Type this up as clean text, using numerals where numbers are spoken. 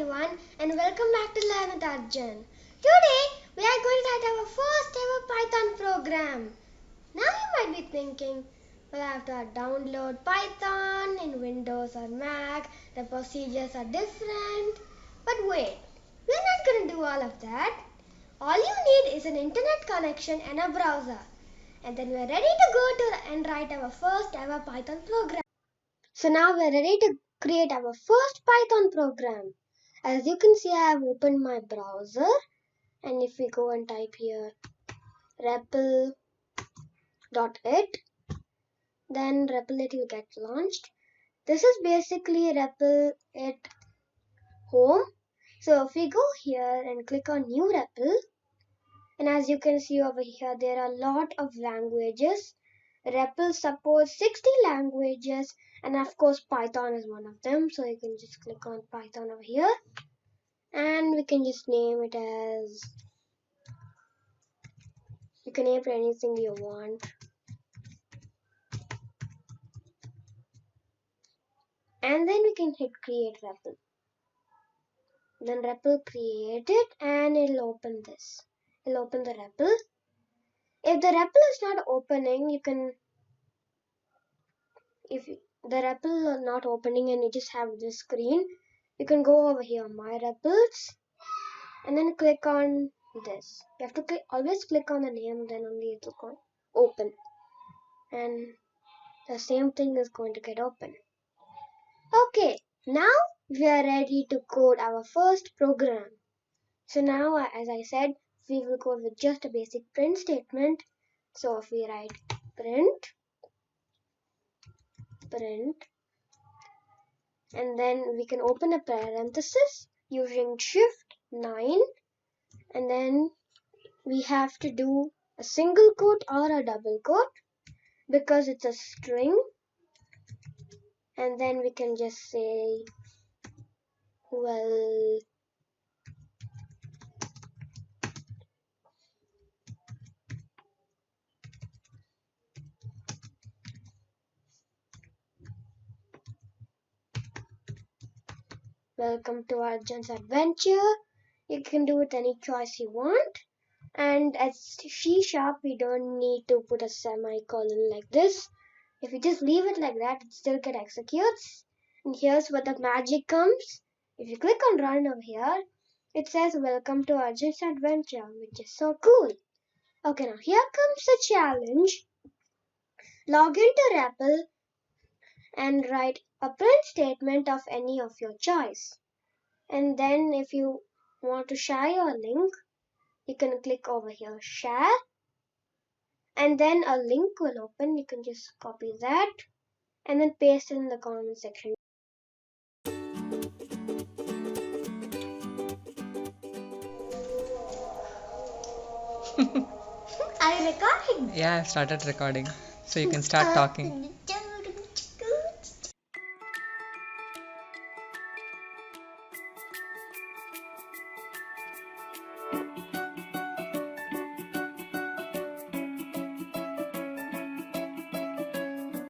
everyone and welcome back to Learn with Arjun. Today we are going to write our first ever Python program. Now you might be thinking, well, I have to download Python in Windows or Mac, the procedures are different. But wait, we're not going to do all of that. All you need is an internet connection and a browser. And then we're ready to go to and write our first ever Python program. So now we're ready to create our first Python program. As you can see, I have opened my browser, and if we go and type here REPL.it, then REPL.it will get launched. This is basically REPL.it home. So if we go here and click on new REPL, and as you can see over here, there are a lot of languages. REPL supports 60 languages, and of course Python is one of them. So you can just click on Python over here, and we can just name it as, you can name it anything you want. And then we can hit create REPL. Then REPL create it, and it'll open this. It'll open the REPL. If the REPL is not opening, you can, if the REPL is not opening and you just have this screen, you can go over here, my REPLs, and then click on this. You have to always click on the name, then only it will open. And the same thing is going to get open. Okay, now we are ready to code our first program. So now, as I said, we will code with just a basic print statement. So if we write print, and then we can open a parenthesis using shift 9, and then we have to do a single quote or a double quote because it's a string. And then we can just say, well, welcome to Arjun's adventure. You can do it any choice you want. And as C#, we don't need to put a semicolon like this. If you just leave it like that, it still get executes. And here's where the magic comes. If you click on run over here, it says welcome to Arjun's adventure, which is so cool. Okay, now here comes the challenge. Log into REPL and write a print statement of any of your choice. And then if you want to share your link, you can click over here, share, and then a link will open. You can just copy that and then paste it in the comment section. Are you recording? Yeah, I've started recording, so you can start talking.